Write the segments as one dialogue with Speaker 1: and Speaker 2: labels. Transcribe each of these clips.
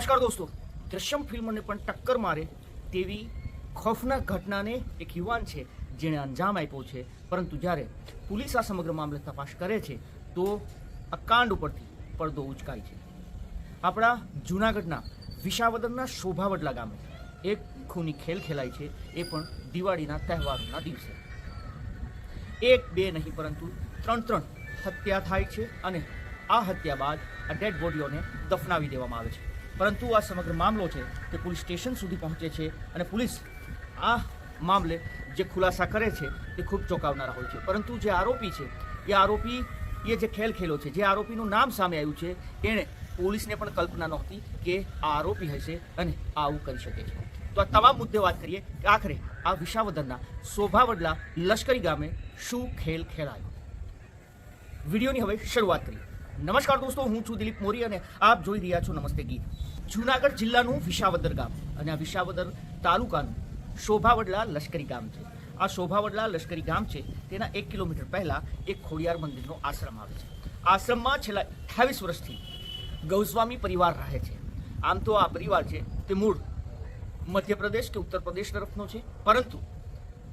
Speaker 1: નમસ્કાર દોસ્તો, દ્રશ્યમ ફિલ્મને પણ ટક્કર મારે તેવી ખોફનાક ઘટનાને એક યુવાન છે જેણે અંજામ આપ્યો છે. પરંતુ જ્યારે પોલીસ આ સમગ્ર મામલે તપાસ કરે છે તો આ કાંડ ઉપરથી પડદો ઉચકાય છે. આપણા જૂનાગઢના વિસાવદરના શોભાવડલા ગામે એક ખૂની ખેલ ખેલાય છે, એ પણ દિવાળીના તહેવારોના દિવસે. એક બે નહીં પરંતુ ત્રણ હત્યા થાય છે અને આ હત્યા બાદ આ ડેડ બોડીઓને દફનાવી દેવામાં આવે છે. પરંતુ આ સમગ્ર મામલો છે તે પોલીસ સ્ટેશન સુધી પહોંચે છે અને પોલીસ આ મામલે જે ખુલાસા કરે છે તે ખૂબ ચોંકાવનારા હોય છે. પરંતુ જે આરોપી છે એ જે ખેલ ખેલો છે, જે આરોપીનું નામ સામે આવ્યું છે, એણે પોલીસને પણ કલ્પના નહોતી કે આ આરોપી હશે અને આવું કરી શકે છે. તો આ તમામ મુદ્દે વાત કરીએ કે આખરે આ વિસાવદરના શોભાવડલા લશ્કરી ગામે શું ખેલ ખેલાયો. વિડીયોની હવે શરૂઆત કરીએ. નમસ્કાર દોસ્તો, હું છું દિલીપ મોરી અને આપ જોઈ રહ્યા છો નમસ્તે ગીત. જૂનાગઢ જિલ્લાનું વિસાવદર ગામ અને આ વિસાવદર તાલુકાનું શોભાવડલા લશ્કરી ગામ છે. આ શોભાવડલા લશ્કરી ગામ છે તેના 1 કિલોમીટર પહેલા એક ખોડિયાર મંદિરનો આશ્રમ આવે છે. આશ્રમમાં છેલ્લા 28 વર્ષથી ગૌસ્વામી પરિવાર રહે છે. આમ તો આ પરિવાર છે તે મૂળ મધ્યપ્રદેશ કે ઉત્તર પ્રદેશ તરફનો છે, પરંતુ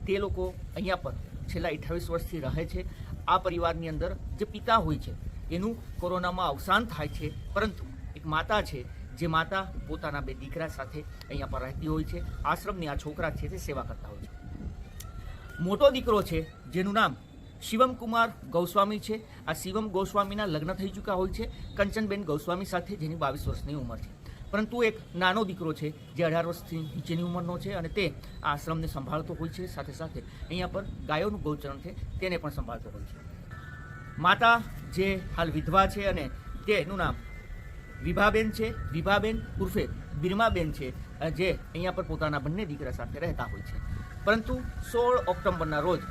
Speaker 1: તે લોકો અહીંયા પર છેલ્લા 28 વર્ષથી રહે છે. આ પરિવારની અંદર જે પિતા હોય છે એનું કોરોનામાં અવસાન થાય છે, પરંતુ એક માતા છે જે માતા પોતાના 2 દીકરા સાથે અહીંયા પર રહેતી હોય છે. આશ્રમની આ છોકરા છે તે સેવા કરતા હોય છે. મોટો દીકરો છે જેનું નામ શિવમ કુમાર ગૌસ્વામી છે. આ શિવમ ગોસ્વામીના લગ્ન થઈ ચૂક્યા હોય છે કંચનબેન ગૌસ્વામી સાથે, જેની 22 વર્ષની ઉંમર છે. પરંતુ એક નાનો દીકરો છે જે 18 વર્ષથી નીચેની ઉંમરનો છે અને તે આ આશ્રમને સંભાળતો હોય છે. સાથે સાથે અહીંયા પર ગાયોનું ગૌચરણ છે તેને પણ સંભાળતો હોય છે. માતા જે હાલ વિધવા છે અને તેનું નામ વિભાબેન છે. વિભાબેન ઉર્ફે બિરમાબેન છે, જે અહીંયા પર પોતાના બંને દીકરા સાથે રહેતા હોય છે. પરંતુ 16 ઓક્ટોબરના રોજ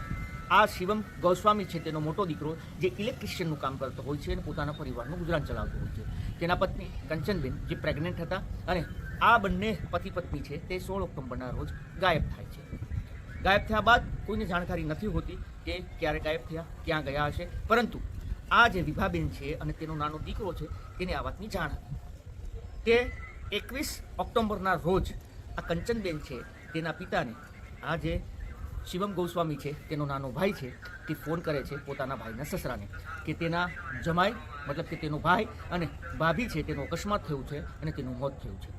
Speaker 1: આ શિવમ ગૌસ્વામી છે તેનો મોટો દીકરો જે ઇલેક્ટ્રિશિયનનું કામ કરતો હોય છે અને પોતાના પરિવારનું ગુજરાન ચલાવતો હોય છે. તેના પત્ની કંચનબેન જે પ્રેગ્નન્ટ હતા અને આ બંને પતિ પત્ની છે તે 16 ઓક્ટોબરના રોજ ગાયબ થાય છે. ગાયબ થયા બાદ કોઈને જાણકારી નથી હોતી કે ક્યારે ગાયબ થયા, ક્યાં ગયા હશે. પરંતુ આ જે વિભાબેન છે અને તેનો નાનો દીકરો છે તેને આ વાતની જાણ હતી. તે 21 ઓક્ટોબરના રોજ આ કંચનબેન છે તેના પિતાને, આ જે શિવમ ગૌસ્વામી છે તેનો નાનો ભાઈ છે, તે ફોન કરે છે પોતાના ભાઈના સસરાને કે તેના જમાઈ મતલબ કે તેનો ભાઈ અને ભાભી છે તેનો અકસ્માત થયું છે અને તેનું મોત થયું છે.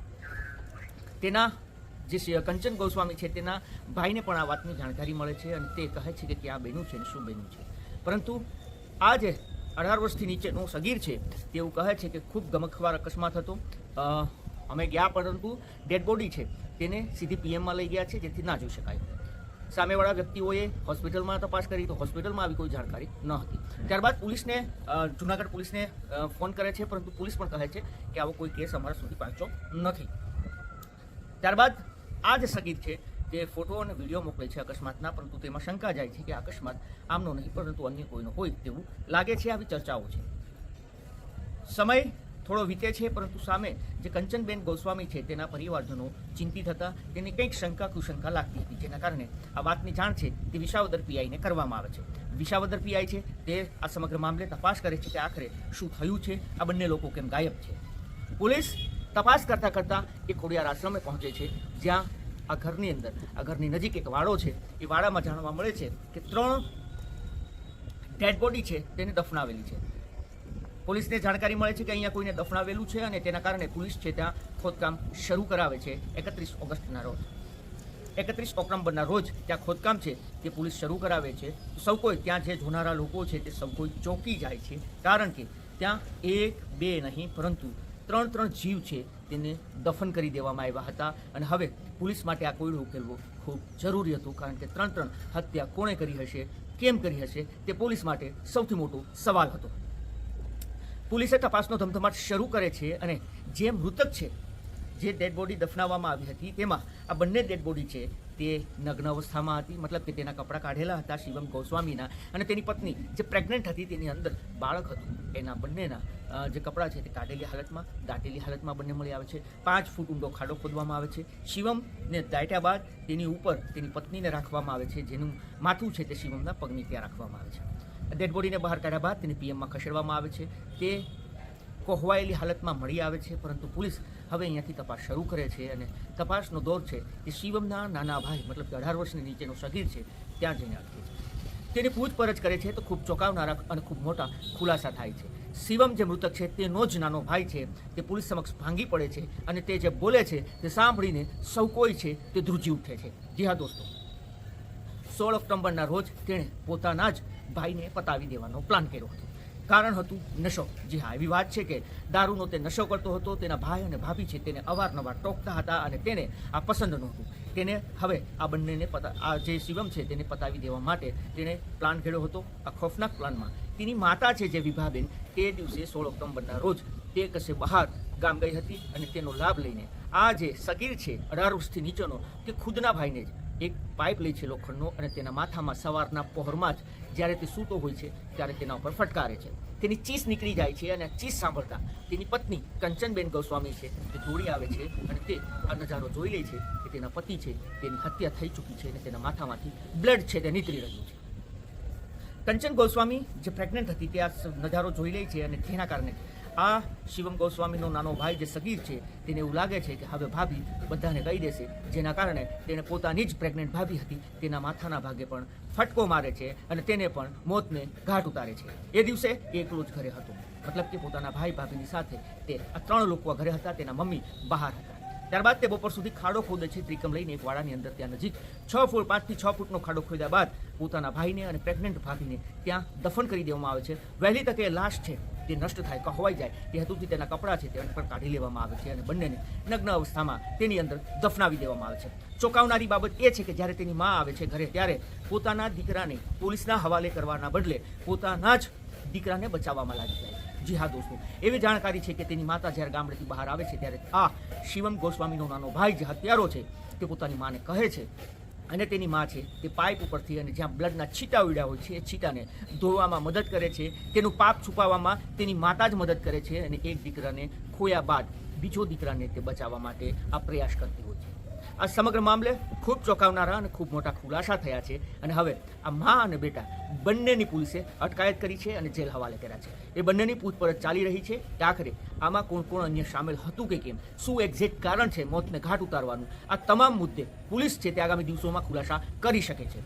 Speaker 1: તેના જે કંચન ગૌસ્વામી છે તેના ભાઈને પણ આ વાતની જાણકારી મળે છે અને તે કહે છે કે ક્યાં બન્યું છે અને શું બન્યું છે. પરંતુ આ જે 18 વર્ષથી નીચેનો સગીર છે તે એવું કહે છે કે ખૂબ ગમખ્વાર અકસ્માત હતો. અમે ગયા પરંતુ ડેડ બોડી છે તેને સીધી પીએમમાં લઈ ગયા છે જેથી ના જોઈ શકાય. સામેવાળા વ્યક્તિઓએ હોસ્પિટલમાં તપાસ કરી તો હોસ્પિટલમાં આવી કોઈ જાણકારી ન હતી. ત્યારબાદ પોલીસને, જૂનાગઢ પોલીસને ફોન કરે છે, પરંતુ પોલીસ પણ કહે છે કે આવો કોઈ કેસ અમારા સુધી પહોંચ્યો નથી. ત્યારબાદ આ જે સગીર છે તે ફોટો અને વિડીયો મોકલે છે અકસ્માતના, પરંતુ તેમાં શંકા જાય છે કે અકસ્માત આમનો નહીં પરંતુ અન્ય કોઈનો હોય તેવું લાગે છે. આવી ચર્ચાઓ છે. સમય થોડો વીતે છે, પરંતુ સામે જે કંચનબેન ગૌસ્વામી છે તેના પરિવારજનો ચિંતિત હતા. તેને કંઈક શંકા કુશંકા લાગતી હતી, જેના કારણે આ વાતની જાણ છે તે વિસાવદર પીઆઈને કરવામાં આવે છે. વિસાવદર પીઆઈ છે તે આ સમગ્ર મામલે તપાસ કરે છે કે આખરે શું થયું છે, આ બંને લોકો કેમ ગાયબ છે. પોલીસ તપાસ કરતાં કરતાં એક ખોડિયાર આશ્રમે પહોંચે છે, જ્યાં આ ઘરની અંદર, આ ઘરની નજીક એક વાડો છે. એ વાડામાં જાણવા મળે છે કે 3 ડેડ બોડી છે તેને દફનાવેલી છે. પોલીસને જાણકારી મળે છે કે અહીંયા કોઈને દફનાવેલું છે અને તેના કારણે પોલીસ છે ત્યાં ખોદકામ શરૂ કરાવે છે. 31 ઓક્ટોબરના રોજ ત્યાં ખોદકામ છે તે પોલીસ શરૂ કરાવે છે. સૌ કોઈ ત્યાં જે જોનારા લોકો છે તે સૌ કોઈ ચોંકી જાય છે, કારણ કે ત્યાં 1 2 નહીં પરંતુ 3 જીવ છે તેને દફન કરી દેવામાં આવ્યા હતા. અને હવે પોલીસ માટે આ કોયડો ઉકેલવો ખૂબ જરૂરી હતું, કારણ કે 3 હત્યા કોણે કરી હશે, કેમ કરી હશે, તે પોલીસ માટે સૌથી મોટો સવાલ હતો. પોલીસે તપાસનો ધમધમાટ શરૂ કરે છે અને જે મૃતક છે, જે ડેડ બોડી દફનાવવામાં આવી હતી, તેમાં આ બંને ડેડ બોડી છે તે નગ્ન અવસ્થામાં હતી. મતલબ કે તેના કપડાં કાઢેલા હતા શિવમ ગૌસ્વામીના, અને તેની પત્ની જે પ્રેગ્નન્ટ હતી તેની અંદર બાળક હતું. એના બંનેના જે કપડાં છે તે કાઢેલી હાલતમાં, દાટેલી હાલતમાં બંને મળી આવે છે. 5 ફૂટ ઊંડો ખાડો ખોદવામાં આવે છે. શિવમને દાટ્યા બાદ તેની ઉપર તેની પત્નીને રાખવામાં આવે છે, જેનું માથું છે તે શિવમના પગની ત્યાં રાખવામાં આવે છે. ડેડ બોડીને બહાર કાઢ્યા બાદ તેને પીએમમાં ખસેડવામાં આવે છે. તે કોહવાયેલી હાલતમાં મળી આવે છે, પરંતુ પોલીસ હવે અહીંયાથી તપાસ શરૂ કરે છે અને તપાસનો દોર છે એ શિવમના નાના ભાઈ મતલબ કે 18 વર્ષની નીચેનો સગીર છે ત્યાં જઈને અટકે છે. તેની પૂછપરછ કરે છે તો ખૂબ ચોંકાવનારા અને ખૂબ મોટા ખુલાસા થાય છે. શિવમ જે મૃતક છે તેનો જ નાનો ભાઈ છે તે પોલીસ સમક્ષ ભાંગી પડે છે અને તે જે બોલે છે તે સાંભળીને સૌ કોઈ છે તે ધ્રુજી ઉઠે છે. જી હા દોસ્તો, 16 ઓક્ટોબરના રોજ તેણે પોતાના જ ભાઈને પતાવી દેવાનો પ્લાન કર્યો હતો. કારણ હતું નશો. જી હા, એવી વાત છે કે દારૂનો તે નશો કરતો હતો. તેના ભાઈ અને ભાભી છે તેને અવારનવાર ટોકતા હતા અને તેને આ પસંદ નહોતું. તેને હવે આ બંનેને આ જે શિવમ છે તેને પતાવી દેવા માટે તેણે પ્લાન ઘડ્યો હતો. આ ખોફનાક પ્લાનમાં તેની માતા છે જે વિભાબેન તે દિવસે 16 ઓક્ટોબરના રોજ તે કશે બહાર ગામ ગઈ હતી અને તેનો લાભ લઈને આ જે સગીર છે 18 વર્ષથી નીચેનો તે ખુદના ભાઈને જ એક પાઇપ લે છે લોખંડનો અને તેના માથામાં સવારના પહોરમાં જ જ્યારે તે સૂતો હોય છે ત્યારે તેના ઉપર ફટકારે છે. તેની ચીસ નીકળી જાય છે અને ચીસ સાંભળતા તેની પત્ની કંચનબેન ગોસ્વામી છે તે દોડી આવે છે અને તે આ નજારો જોઈ લે છે કે તેના પતિ છે તેની હત્યા થઈ ચૂકી છે અને તેના માથામાંથી બ્લડ છે તે નીકળી રહ્યું છે. કંચન ગોસ્વામી જે પ્રેગ્નન્ટ હતી તે આ નજારો જોઈ લે છે અને તેના કારણે આ શિવમ ગોસ્વામીનો નાનો ભાઈ જે સગીર છે તેને એવું લાગે છે કે હવે ભાભી બધાને કહી દેશે, જેના કારણે તેણે પોતાની જ પ્રેગ્નન્ટ ભાભી હતી તેના માથાના ભાગે પણ ફટકો મારે છે અને તેને પણ મોતને ઘાટ ઉતારે છે. એ દિવસે એકલો જ ઘરે હતો, મતલબ કે પોતાના ભાઈ ભાભીની સાથે તે આ 3 લોકો ઘરે હતા. તેના મમ્મી બહાર હતા. ત્યારબાદ તે બપોર સુધી ખાડો ખોદે છે ત્રિકમ લઈને એક વાડાની અંદર. ત્યાં નજીક 5 થી 6 ફૂટનો ખાડો ખોદ્યા બાદ પોતાના ભાઈને અને પ્રેગ્નન્ટ ભાભીને ત્યાં દફન કરી દેવામાં આવે છે. વહેલી તકે લાશ છે તે નષ્ટ થાય, કહોવાઈ જાય તે હેતુથી તેના કપડાં છે તે પણ કાઢી લેવામાં આવે છે અને બંનેને નગ્ન અવસ્થામાં તેની અંદર દફનાવી દેવામાં આવે છે. ચોંકાવનારી બાબત એ છે કે જ્યારે તેની મા આવે છે ઘરે ત્યારે પોતાના દીકરાને પોલીસના હવાલે કરવાના બદલે પોતાના જ દીકરાને બચાવવામાં લાગી જાય. જી હા દોસ્તો, એવી જાણકારી છે કે તેની માતા જ્યારે ગામડેથી બહાર આવે છે ત્યારે આ શિવમ ગોસ્વામીનો નાનો ભાઈ જે હત્યારો છે તે પોતાની માને કહે છે અને તેની મા છે તે પાઇપ ઉપરથી અને જ્યાં બ્લડના છીટા ઉડ્યા હોય છે એ છીટાને ધોવામાં મદદ કરે છે. તેનું પાપ છુપાવવામાં તેની માતા જ મદદ કરે છે અને એક દીકરાને ખોયા બાદ બીજો દીકરાને તે બચાવવા માટે આ પ્રયાસ કરતી હોય છે. આ સમગ્ર મામલે ખૂબ ચોંકાવનારા અને ખૂબ મોટા ખુલાસા થયા છે અને હવે આ મા અને બેટા બંનેની પોલીસે અટકાયત કરી છે અને જેલ હવાલે કર્યા છે. એ બંનેની પૂછપરછ ચાલી રહી છે કે આખરે આમાં કોણ કોણ અન્ય સામેલ હતું કે કેમ, શું એક્ઝેક્ટ કારણ છે મોતને ઘાટ ઉતારવાનું, આ તમામ મુદ્દે પોલીસ છે તે આગામી દિવસોમાં ખુલાસા કરી શકે છે.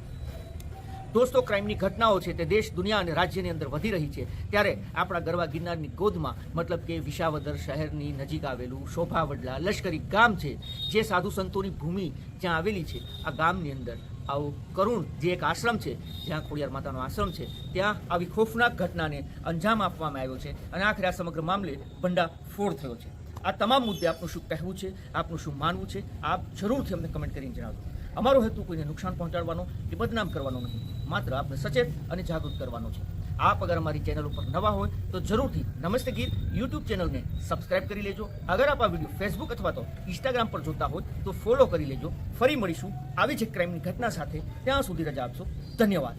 Speaker 1: દોસ્તો, ક્રાઇમની ઘટનાઓ છે તે દેશ, દુનિયા અને રાજ્યની અંદર વધી રહી છે ત્યારે આપણા ગરવા ગિરનારની ગોદમાં મતલબ કે વિસાવદર શહેરની નજીક આવેલું શોભાવડલા લશ્કરી ગામ છે જે સાધુ સંતોની ભૂમિ જ્યાં આવેલી છે. આ ગામની અંદર આવું કરુણ જે એક આશ્રમ છે જ્યાં ખોડિયાર માતાનો આશ્રમ છે ત્યાં આવી ખોફનાક ઘટનાને અંજામ આપવામાં આવ્યો છે અને આખરે આ સમગ્ર મામલે ભંડાફોડ થયો છે. આ તમામ મુદ્દે આપનું શું કહેવું છે, આપનું શું માનવું છે, આપ જરૂરથી અમને કમેન્ટ કરીને જણાવજો. અમારો હેતુ કોઈને નુકસાન પહોંચાડવાનો કે બદનામ કરવાનો નહીં, માત્ર આપણે સચેત અને જાગૃત કરવાનો છે. આપ અગર અમારી ચેનલ ઉપર નવા હોય તો જરૂરથી નમસ્તે ગીત યુટ્યુબ ચેનલને સબસ્ક્રાઇબ કરી લેજો. અગર આપ આ વિડીયો ફેસબુક અથવા તો ઇન્સ્ટાગ્રામ પર જોતા હોય તો ફોલો કરી લેજો. ફરી મળીશું આવી જ એક ક્રાઇમની ઘટના સાથે. ત્યાં સુધી રજા આપશો. ધન્યવાદ.